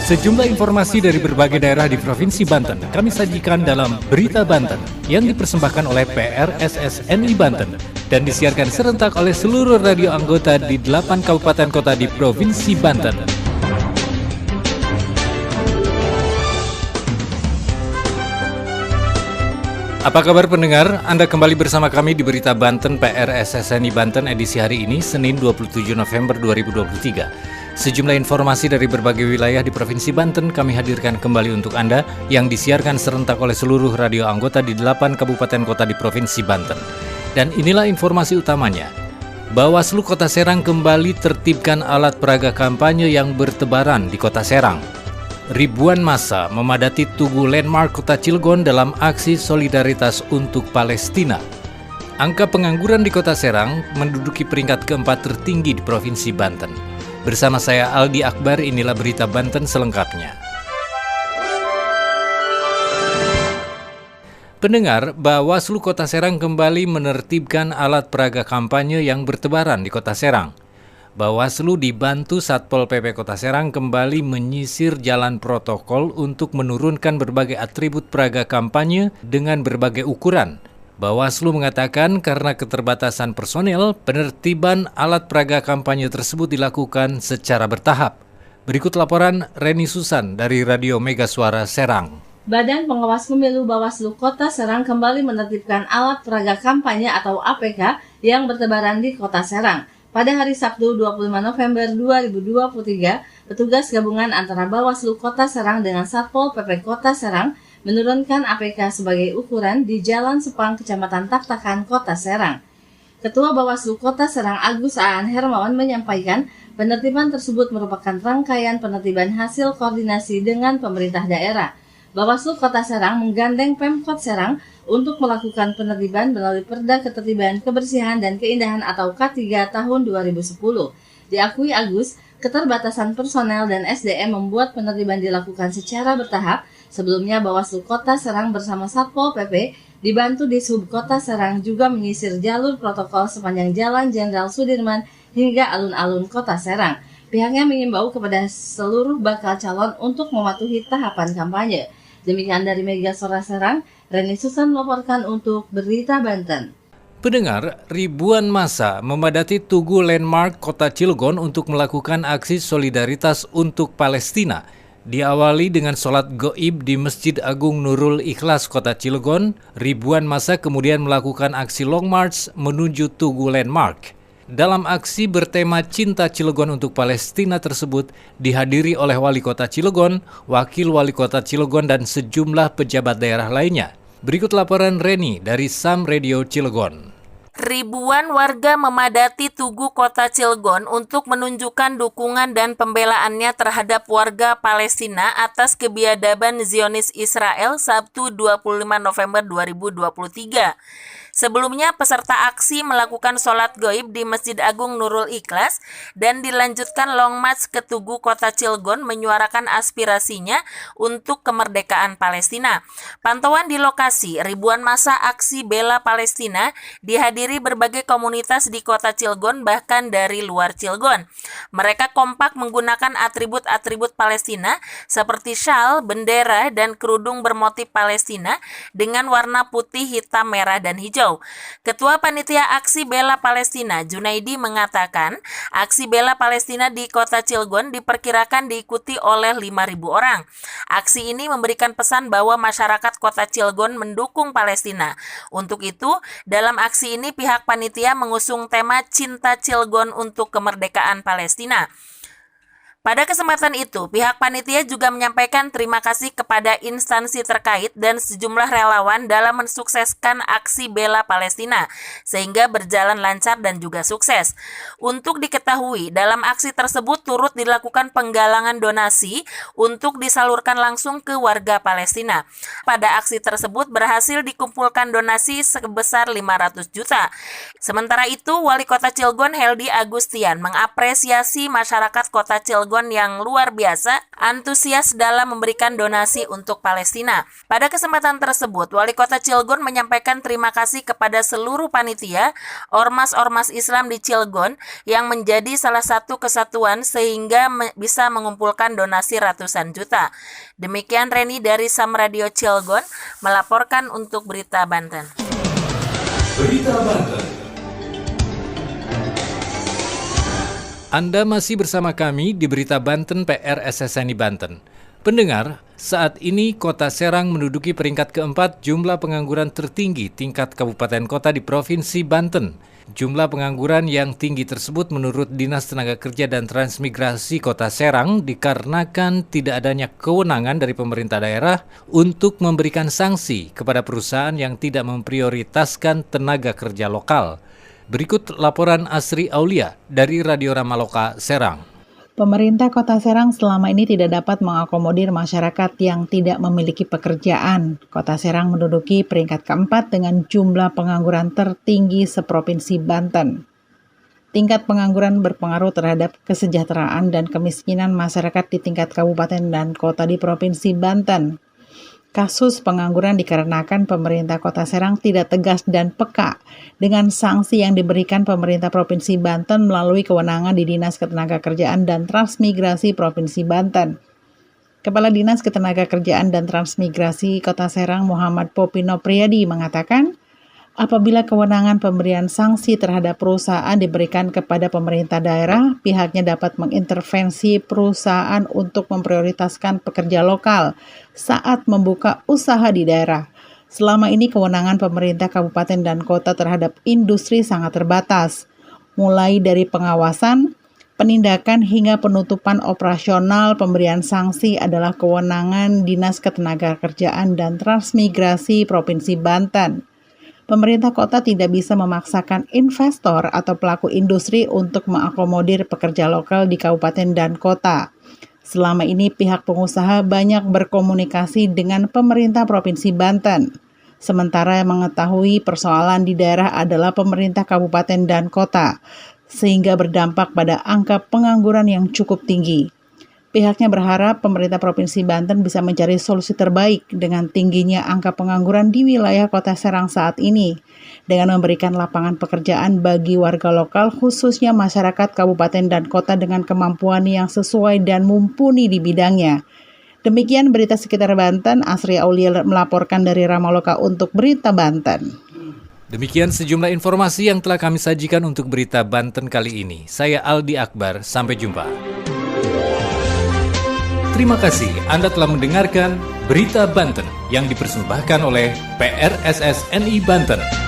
Sejumlah informasi dari berbagai daerah di Provinsi Banten kami sajikan dalam Berita Banten yang dipersembahkan oleh PRSSNI Banten dan disiarkan serentak oleh seluruh radio anggota di 8 kabupaten kota di Provinsi Banten. Apa kabar pendengar? Anda kembali bersama kami di Berita Banten PRSSNI Banten edisi hari ini, Senin 27 November 2023. Sejumlah informasi dari berbagai wilayah di Provinsi Banten kami hadirkan kembali untuk Anda yang disiarkan serentak oleh seluruh radio anggota di 8 kabupaten kota di Provinsi Banten. Dan inilah informasi utamanya. Bawaslu Kota Serang kembali tertibkan alat peraga kampanye yang bertebaran di Kota Serang. Ribuan massa memadati Tugu Landmark Kota Cilegon dalam aksi solidaritas untuk Palestina. Angka pengangguran di Kota Serang menduduki peringkat keempat tertinggi di Provinsi Banten. Bersama saya Aldi Akbar, inilah Berita Banten selengkapnya. Pendengar, Bawaslu Kota Serang kembali menertibkan alat peraga kampanye yang bertebaran di Kota Serang. Bawaslu dibantu Satpol PP Kota Serang kembali menyisir jalan protokol untuk menurunkan berbagai atribut peraga kampanye dengan berbagai ukuran. Bawaslu mengatakan karena keterbatasan personel, penertiban alat peraga kampanye tersebut dilakukan secara bertahap. Berikut laporan Reni Susan dari Radio Mega Suara Serang. Badan Pengawas Pemilu Bawaslu Kota Serang kembali menertibkan alat peraga kampanye atau APK yang bertebaran di Kota Serang. Pada hari Sabtu 25 November 2023, petugas gabungan antara Bawaslu Kota Serang dengan Satpol PP Kota Serang menurunkan APK sebagai ukuran di Jalan Sepang, Kecamatan Taktakan, Kota Serang. Ketua Bawaslu Kota Serang Agus Aan Hermawan menyampaikan penertiban tersebut merupakan rangkaian penertiban hasil koordinasi dengan pemerintah daerah. Bawaslu Kota Serang menggandeng Pemkot Serang untuk melakukan penertiban melalui Perda Ketertiban Kebersihan dan Keindahan atau K3 tahun 2010. Diakui Agus, keterbatasan personel dan SDM membuat penertiban dilakukan secara bertahap. Sebelumnya Bawaslu Kota Serang bersama Satpol PP dibantu Dishub Kota Serang juga menyisir jalur protokol sepanjang Jalan Jenderal Sudirman hingga alun-alun Kota Serang. Pihaknya mengimbau kepada seluruh bakal calon untuk mematuhi tahapan kampanye. Demikian dari Mega Suara Serang, Reni Susan melaporkan untuk Berita Banten. Pendengar, ribuan massa memadati Tugu Landmark Kota Cilegon untuk melakukan aksi solidaritas untuk Palestina. Diawali dengan sholat goib di Masjid Agung Nurul Ikhlas Kota Cilegon, ribuan massa kemudian melakukan aksi long march menuju Tugu Landmark. Dalam aksi bertema Cinta Cilegon untuk Palestina tersebut dihadiri oleh Wali Kota Cilegon, Wakil Wali Kota Cilegon, dan sejumlah pejabat daerah lainnya. Berikut laporan Reni dari Sam Radio Cilegon. Ribuan warga memadati Tugu Kota Cilegon untuk menunjukkan dukungan dan pembelaannya terhadap warga Palestina atas kebiadaban Zionis Israel Sabtu 25 November 2023. Sebelumnya, peserta aksi melakukan sholat goib di Masjid Agung Nurul Ikhlas dan dilanjutkan long march ke Tugu Kota Cilegon menyuarakan aspirasinya untuk kemerdekaan Palestina. Pantauan di lokasi, ribuan massa aksi bela Palestina dihadiri berbagai komunitas di Kota Cilegon bahkan dari luar Cilegon. Mereka kompak menggunakan atribut-atribut Palestina seperti syal, bendera, dan kerudung bermotif Palestina dengan warna putih, hitam, merah, dan hijau. Ketua Panitia Aksi Bela Palestina, Junaidi, mengatakan aksi bela Palestina di Kota Cilegon diperkirakan diikuti oleh 5.000 orang. Aksi ini memberikan pesan bahwa masyarakat Kota Cilegon mendukung Palestina. Untuk itu, dalam aksi ini pihak panitia mengusung tema Cinta Cilegon untuk Kemerdekaan Palestina. Pada kesempatan itu, pihak panitia juga menyampaikan terima kasih kepada instansi terkait dan sejumlah relawan dalam mensukseskan aksi bela Palestina, sehingga berjalan lancar dan juga sukses. Untuk diketahui, dalam aksi tersebut turut dilakukan penggalangan donasi untuk disalurkan langsung ke warga Palestina. Pada aksi tersebut berhasil dikumpulkan donasi sebesar 500 juta. Sementara itu, Wali Kota Cilegon Heldi Agustian mengapresiasi masyarakat Kota Cilegon Cilegon yang luar biasa antusias dalam memberikan donasi untuk Palestina. Pada kesempatan tersebut, Wali Kota Cilegon menyampaikan terima kasih kepada seluruh panitia, ormas-ormas Islam di Cilegon yang menjadi salah satu kesatuan sehingga bisa mengumpulkan donasi ratusan juta. Demikian Reni dari Sam Radio Cilegon melaporkan untuk Berita Banten. Berita Banten. Anda masih bersama kami di Berita Banten PR SSNI Banten. Pendengar, saat ini Kota Serang menduduki peringkat keempat jumlah pengangguran tertinggi tingkat kabupaten kota di Provinsi Banten. Jumlah pengangguran yang tinggi tersebut menurut Dinas Tenaga Kerja dan Transmigrasi Kota Serang dikarenakan tidak adanya kewenangan dari pemerintah daerah untuk memberikan sanksi kepada perusahaan yang tidak memprioritaskan tenaga kerja lokal. Berikut laporan Asri Aulia dari Radio Ramaloka Serang. Pemerintah Kota Serang selama ini tidak dapat mengakomodir masyarakat yang tidak memiliki pekerjaan. Kota Serang menduduki peringkat keempat dengan jumlah pengangguran tertinggi seprovinsi Banten. Tingkat pengangguran berpengaruh terhadap kesejahteraan dan kemiskinan masyarakat di tingkat kabupaten dan kota di Provinsi Banten. Kasus pengangguran dikarenakan pemerintah Kota Serang tidak tegas dan peka dengan sanksi yang diberikan pemerintah Provinsi Banten melalui kewenangan di Dinas Ketenagakerjaan dan Transmigrasi Provinsi Banten. Kepala Dinas Ketenagakerjaan dan Transmigrasi Kota Serang Muhammad Popino Priyadi mengatakan, apabila kewenangan pemberian sanksi terhadap perusahaan diberikan kepada pemerintah daerah, pihaknya dapat mengintervensi perusahaan untuk memprioritaskan pekerja lokal saat membuka usaha di daerah. Selama ini kewenangan pemerintah kabupaten dan kota terhadap industri sangat terbatas, mulai dari pengawasan, penindakan hingga penutupan operasional. Pemberian sanksi adalah kewenangan Dinas Ketenagakerjaan dan Transmigrasi Provinsi Banten. Pemerintah kota tidak bisa memaksakan investor atau pelaku industri untuk mengakomodir pekerja lokal di kabupaten dan kota. Selama ini pihak pengusaha banyak berkomunikasi dengan pemerintah Provinsi Banten. Sementara yang mengetahui persoalan di daerah adalah pemerintah kabupaten dan kota, sehingga berdampak pada angka pengangguran yang cukup tinggi. Pihaknya berharap pemerintah Provinsi Banten bisa mencari solusi terbaik dengan tingginya angka pengangguran di wilayah Kota Serang saat ini, dengan memberikan lapangan pekerjaan bagi warga lokal khususnya masyarakat kabupaten dan kota dengan kemampuan yang sesuai dan mumpuni di bidangnya. Demikian berita sekitar Banten, Asri Aulia melaporkan dari Ramaloka untuk Berita Banten. Demikian sejumlah informasi yang telah kami sajikan untuk Berita Banten kali ini. Saya Aldi Akbar, sampai jumpa. Terima kasih Anda telah mendengarkan Berita Banten yang dipersembahkan oleh PRSSNI Banten.